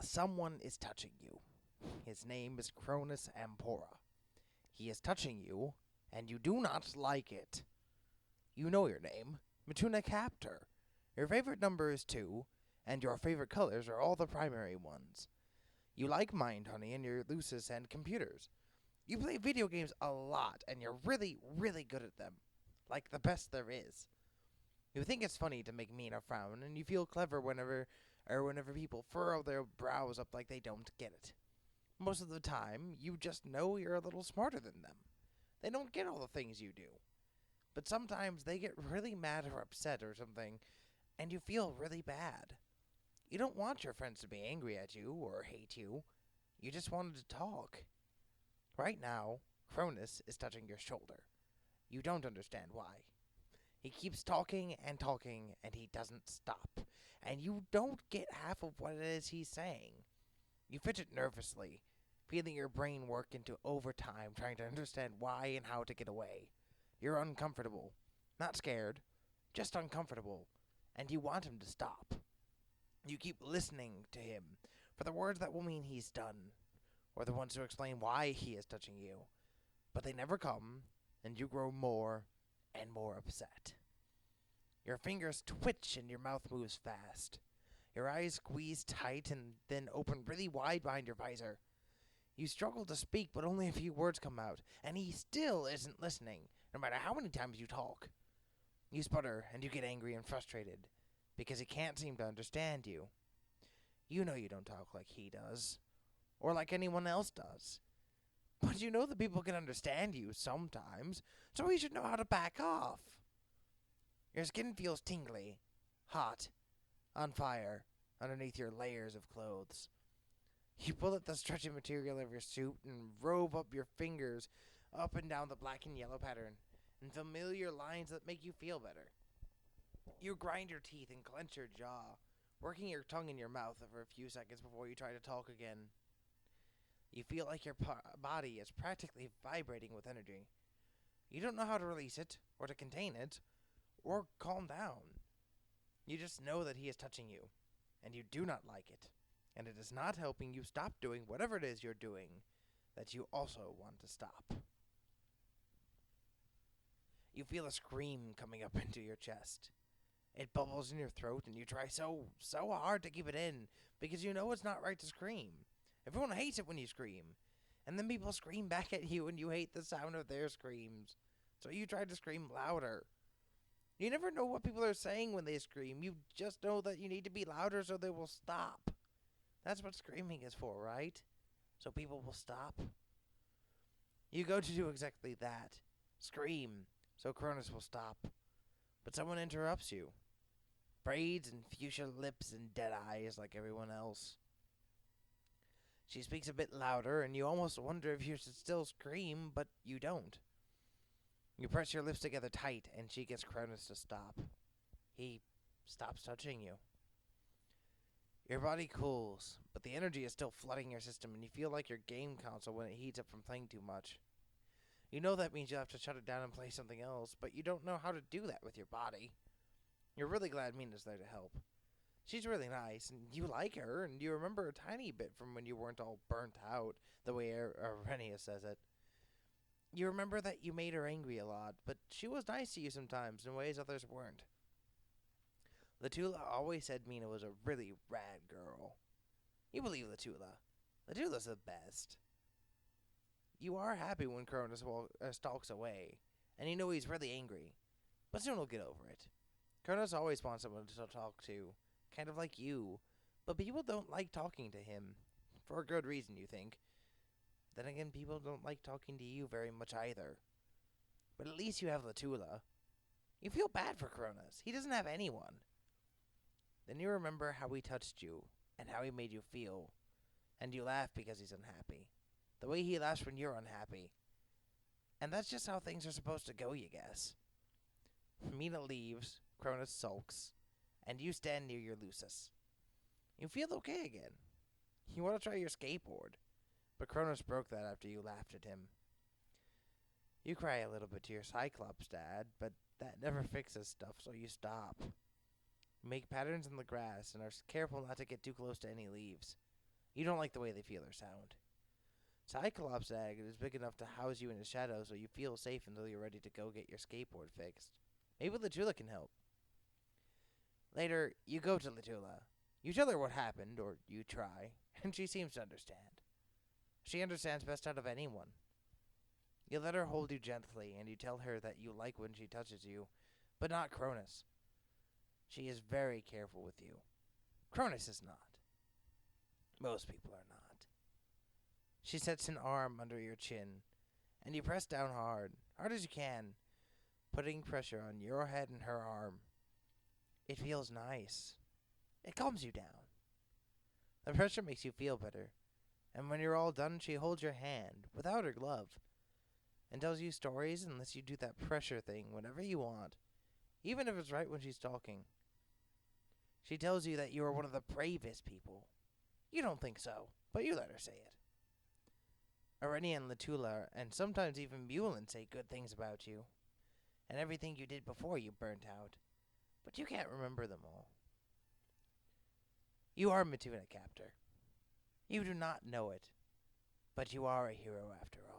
Someone is touching you. His name is Cronus Ampora. He is touching you, and you do not like it. You know your name, Mituna Captor. Your favorite number is 2, and your favorite colors are all the primary ones. You like Mind Honey and your Lucis and computers. You play video games a lot, and you're really, really good at them. Like the best there is. You think it's funny to make Mina frown, and you feel clever whenever people furrow their brows up like they don't get it. Most of the time, you just know you're a little smarter than them. They don't get all the things you do. But sometimes they get really mad or upset or something, and you feel really bad. You don't want your friends to be angry at you or hate you. You just wanted to talk. Right now, Cronus is touching your shoulder. You don't understand why. He keeps talking, and he doesn't stop. And you don't get half of what it is he's saying. You fidget nervously, feeling your brain work into overtime, trying to understand why and how to get away. You're uncomfortable. Not scared, just uncomfortable. And you want him to stop. You keep listening to him for the words that will mean he's done, or the ones to explain why he is touching you. But they never come, and you grow more and more upset. Your fingers twitch and your mouth moves fast. Your eyes squeeze tight and then open really wide behind your visor. You struggle to speak, but only a few words come out, and he still isn't listening, no matter how many times you talk. You sputter, and you get angry and frustrated, because he can't seem to understand you. You know you don't talk like he does, or like anyone else does. But you know that people can understand you sometimes, so you should know how to back off. Your skin feels tingly, hot, on fire, underneath your layers of clothes. You pull at the stretchy material of your suit and robe up your fingers up and down the black and yellow pattern in familiar lines that make you feel better. You grind your teeth and clench your jaw, working your tongue in your mouth for a few seconds before you try to talk again. You feel like your body is practically vibrating with energy. You don't know how to release it, or to contain it, or calm down. You just know that he is touching you, and you do not like it, and it is not helping you stop doing whatever it is you're doing that you also want to stop. You feel a scream coming up into your chest. It bubbles in your throat, and you try so hard to keep it in, because you know it's not right to scream. Everyone hates it when you scream, and then people scream back at you, and you hate the sound of their screams. So you try to scream louder. You never know what people are saying when they scream. You just know that you need to be louder so they will stop. That's what screaming is for, right? So people will stop. You go to do exactly that. Scream, so Cronus will stop. But someone interrupts you. Braids and fuchsia lips and dead eyes like everyone else. She speaks a bit louder, and you almost wonder if you should still scream, but you don't. You press your lips together tight, and she gets Cronus to stop. He stops touching you. Your body cools, but the energy is still flooding your system, and you feel like your game console when it heats up from playing too much. You know that means you'll have to shut it down and play something else, but you don't know how to do that with your body. You're really glad Mina's there to help. She's really nice, and you like her, and you remember a tiny bit from when you weren't all burnt out, the way Arrhenius says it. You remember that you made her angry a lot, but she was nice to you sometimes in ways others weren't. Latula always said Mina was a really rad girl. You believe Latula. Latula's the best. You are happy when Cronus stalks away, and you know he's really angry, but soon he'll get over it. Cronus always wants someone to talk to, kind of like you, but people don't like talking to him. For a good reason, you think. Then again, people don't like talking to you very much either. But at least you have Latula. You feel bad for Cronus. He doesn't have anyone. Then you remember how he touched you, and how he made you feel, and you laugh because he's unhappy. The way he laughs when you're unhappy. And that's just how things are supposed to go, you guess. Mina leaves, Cronus sulks, and you stand near your Lucis. You feel okay again. You want to try your skateboard, but Cronus broke that after you laughed at him. You cry a little bit to your Cyclops dad, but that never fixes stuff, so you stop. You make patterns in the grass and are careful not to get too close to any leaves. You don't like the way they feel or sound. Cyclops' egg is big enough to house you in the shadows so you feel safe until you're ready to go get your skateboard fixed. Maybe Latula can help. Later, you go to Latula. You tell her what happened, or you try, and she seems to understand. She understands best out of anyone. You let her hold you gently, and you tell her that you like when she touches you, but not Cronus. She is very careful with you. Cronus is not. Most people are not. She sets an arm under your chin, and you press down hard as you can, putting pressure on your head and her arm. It feels nice. It calms you down. The pressure makes you feel better, and when you're all done, she holds your hand, without her glove, and tells you stories and lets you do that pressure thing whenever you want, even if it's right when she's talking. She tells you that you are one of the bravest people. You don't think so, but you let her say it. Arenia and Latula, and sometimes even Mulin, say good things about you, and everything you did before you burnt out, but you can't remember them all. You are Mituna, Captor. You do not know it, but you are a hero after all.